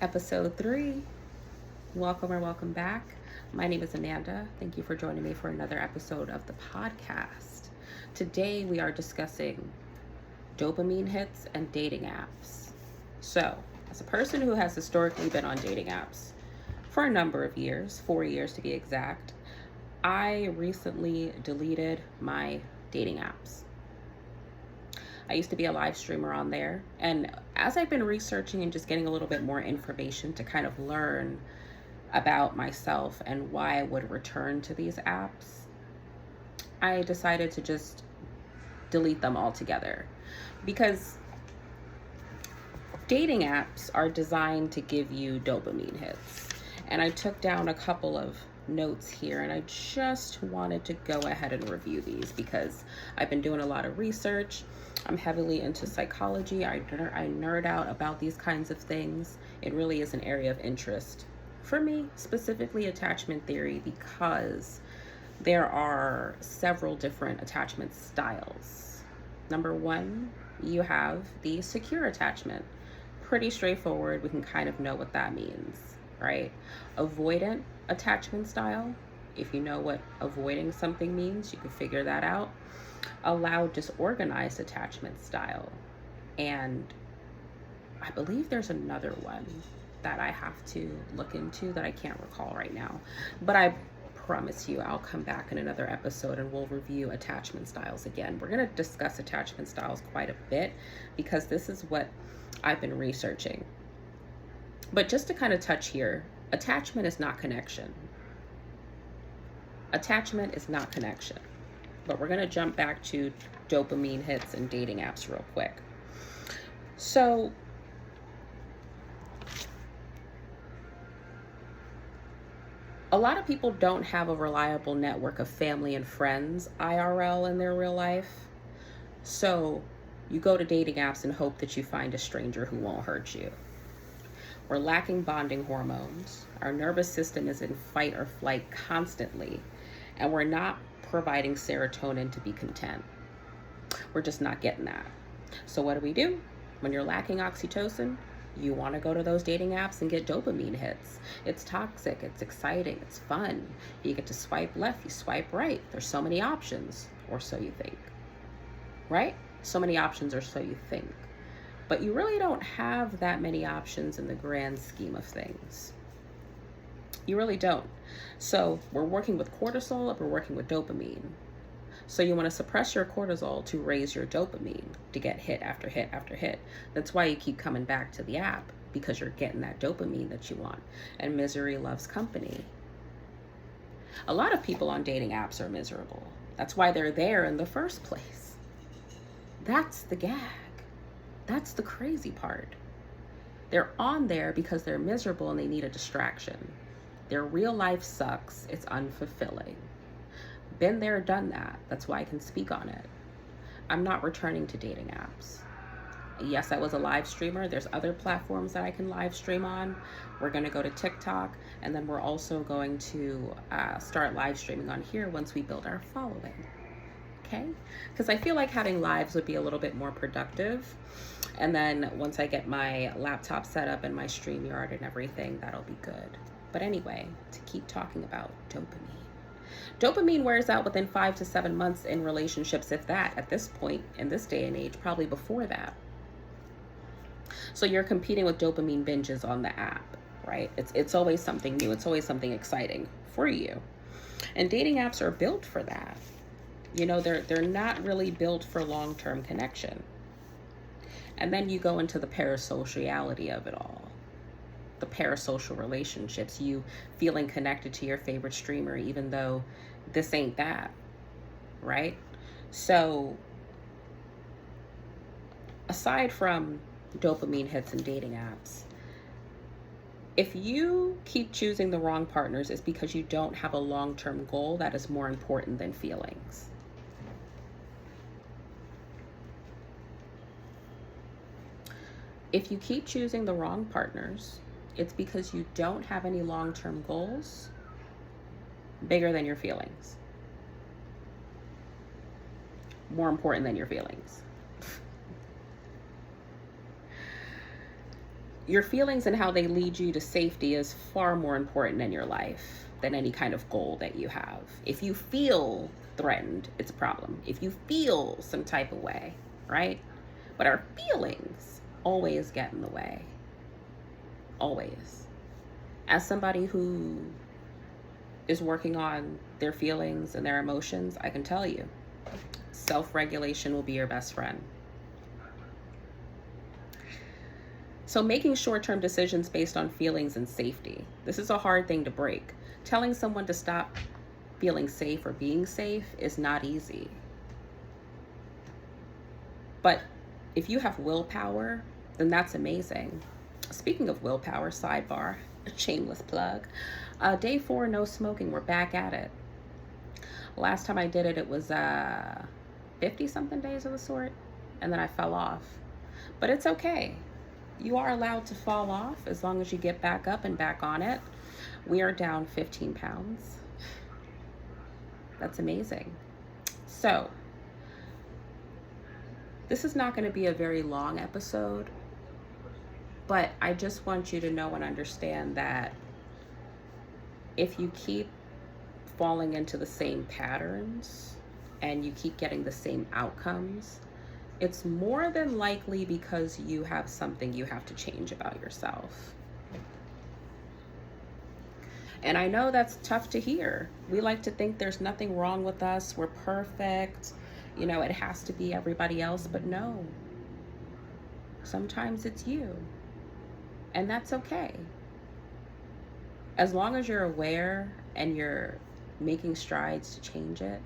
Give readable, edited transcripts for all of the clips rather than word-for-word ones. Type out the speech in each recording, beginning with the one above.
Episode 3. Welcome or welcome back. My name is Amanda. Thank you for joining me for another episode of the podcast. Today we are discussing dopamine hits and dating apps. So, as a person who has historically been on dating apps for a number of years, 4 years to be exact, I recently deleted my dating apps. I used to be a live streamer on there. And as I've been researching and just getting a little bit more information to kind of learn about myself and why I would return to these apps, I decided to just delete them altogether. Because dating apps are designed to give you dopamine hits. And I took down a couple of notes here, and I just wanted to go ahead and review these because I've been doing a lot of research. I'm heavily into psychology. I nerd out about these kinds of things. It really is an area of interest for me, specifically attachment theory, because there are several different attachment styles. Number one, you have the secure attachment. Pretty straightforward. We can kind of know what that means, right? Avoidant attachment style. If you know what avoiding something means, you can figure that out. Allow disorganized attachment style. And I believe there's another one that I have to look into that I can't recall right now. But I promise you I'll come back in another episode and we'll review attachment styles again. We're going to discuss attachment styles quite a bit because this is what I've been researching. But just to kind of touch here, attachment is not connection. Attachment is not connection. But we're going to jump back to dopamine hits and dating apps real quick. So, a lot of people don't have a reliable network of family and friends IRL in their real life. So, you go to dating apps and hope that you find a stranger who won't hurt you. We're lacking bonding hormones. Our nervous system is in fight or flight constantly, and we're not providing serotonin to be content. We're just not getting that. So what do? When you're lacking oxytocin, you want to go to those dating apps and get dopamine hits. It's toxic, it's exciting, it's fun. You get to swipe left, you swipe right. There's so many options, or so you think. Right? So many options, or so you think. But you really don't have that many options in the grand scheme of things. You really don't. So we're working with cortisol, or we're working with dopamine. So you want to suppress your cortisol to raise your dopamine to get hit after hit after hit. That's why you keep coming back to the app, because you're getting that dopamine that you want. And misery loves company. A lot of people on dating apps are miserable. That's why they're there in the first place. That's the gag. That's the crazy part. They're on there because they're miserable and they need a distraction. Their real life sucks. It's unfulfilling. Been there, done that. That's why I can speak on it. I'm not returning to dating apps. Yes, I was a live streamer. There's other platforms that I can live stream on. We're going to go to TikTok, and then we're also going to start live streaming on here once we build our following. Okay? Because I feel like having lives would be a little bit more productive. And then once I get my laptop set up and my StreamYard and everything, that'll be good. But anyway, to keep talking about dopamine. Dopamine wears out within 5 to 7 months in relationships, if that, at this point, in this day and age, probably before that. So you're competing with dopamine binges on the app, right? It's always something new. It's always something exciting for you. And dating apps are built for that. You know, they're not really built for long-term connection. And then you go into the parasociality of it all. The parasocial relationships, you feeling connected to your favorite streamer, even though this ain't that, right? So aside from dopamine hits and dating apps, if you keep choosing the wrong partners, it's because you don't have a long-term goal that is more important than feelings. If you keep choosing the wrong partners, it's because you don't have any long-term goals bigger than your feelings. More important than your feelings. Your feelings and how they lead you to safety is far more important in your life than any kind of goal that you have. If you feel threatened, it's a problem. If you feel some type of way, right? But our feelings always get in the way. Always. As somebody who is working on their feelings and their emotions, I can tell you, self-regulation will be your best friend. So making short-term decisions based on feelings and safety. This is a hard thing to break. Telling someone to stop feeling safe or being safe is not easy. But if you have willpower, then that's amazing. Speaking of willpower, sidebar, shameless plug. Day 4, no smoking. We're back at it. Last time I did it, it was 50 something days of the sort, and then I fell off. But it's okay. You are allowed to fall off as long as you get back up and back on it. We are down 15 pounds. That's amazing. So, this is not going to be a very long episode, but I just want you to know and understand that if you keep falling into the same patterns and you keep getting the same outcomes, it's more than likely because you have something you have to change about yourself. And I know that's tough to hear. We like to think there's nothing wrong with us. We're perfect. You know, it has to be everybody else, but no. Sometimes it's you. And that's okay. As long as you're aware and you're making strides to change it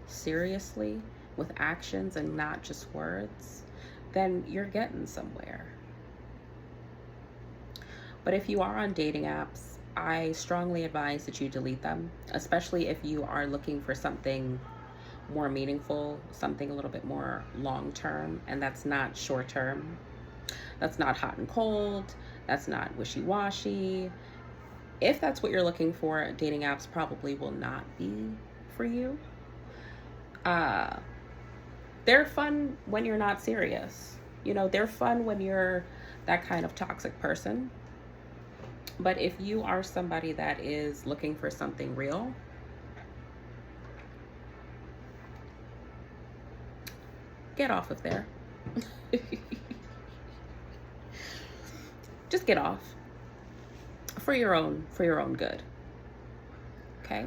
seriously with actions and not just words, then you're getting somewhere. But if you are on dating apps, I strongly advise that you delete them, especially if you are looking for something more meaningful, something a little bit more long-term, and that's not short-term. That's not hot and cold. That's not wishy-washy. If that's what you're looking for, dating apps probably will not be for you. They're fun when you're not serious. You know, they're fun when you're that kind of toxic person. But if you are somebody that is looking for something real, get off of there. Just get off for your own good. Okay?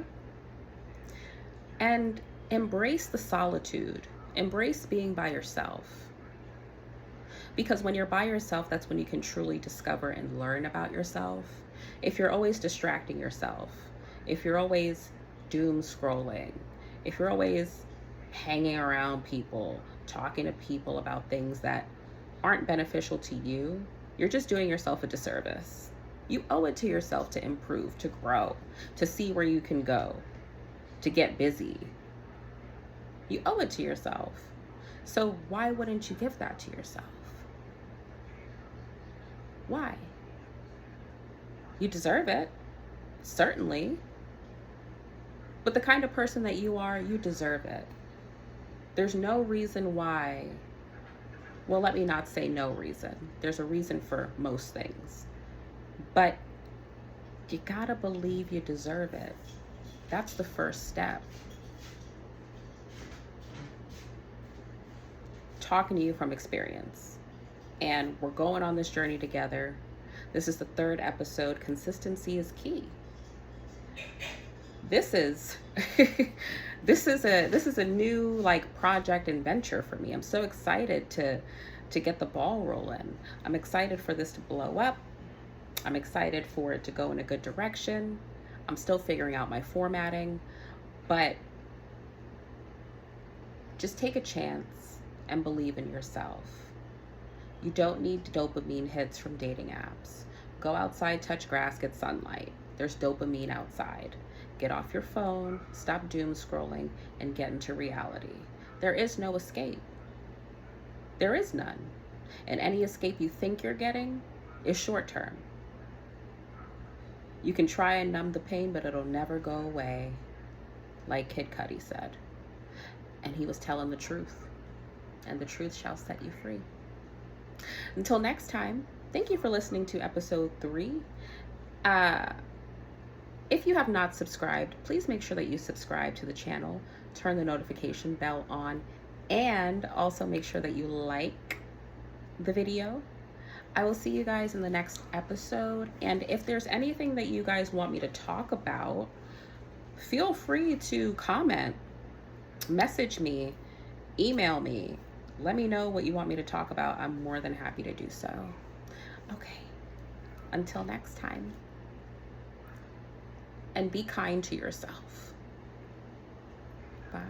And embrace the solitude. Embrace being by yourself. Because when you're by yourself, that's when you can truly discover and learn about yourself. If you're always distracting yourself, if you're always doom scrolling, if you're always hanging around people, talking to people about things that aren't beneficial to you, you're just doing yourself a disservice. You owe it to yourself to improve, to grow, to see where you can go, to get busy. You owe it to yourself. So why wouldn't you give that to yourself? Why? You deserve it, certainly. But the kind of person that you are, you deserve it. There's no reason why. Well, let me not say no reason. There's a reason for most things. But you gotta believe you deserve it. That's the first step. Talking to you from experience. And we're going on this journey together. This is the 3rd episode. Consistency is key. This is this is a new like project and venture for me. I'm so excited to get the ball rolling. I'm excited for this to blow up. I'm excited for it to go in a good direction. I'm still figuring out my formatting, but just take a chance and believe in yourself. You don't need dopamine hits from dating apps. Go outside, touch grass, get sunlight. There's dopamine outside. Get off your phone, stop doom scrolling, and get into reality. There is no escape. There is none. And any escape you think you're getting is short term. You can try and numb the pain, but it'll never go away, like Kid Cudi said. And he was telling the truth. And the truth shall set you free. Until next time, Thank you for listening to episode 3. Uh, if you have not subscribed, please make sure that you subscribe to the channel, turn the notification bell on, and also make sure that you like the video. I will see you guys in the next episode. And if there's anything that you guys want me to talk about, feel free to comment, message me, email me. Let me know what you want me to talk about. I'm more than happy to do so. Okay, until next time. And be kind to yourself. Bye.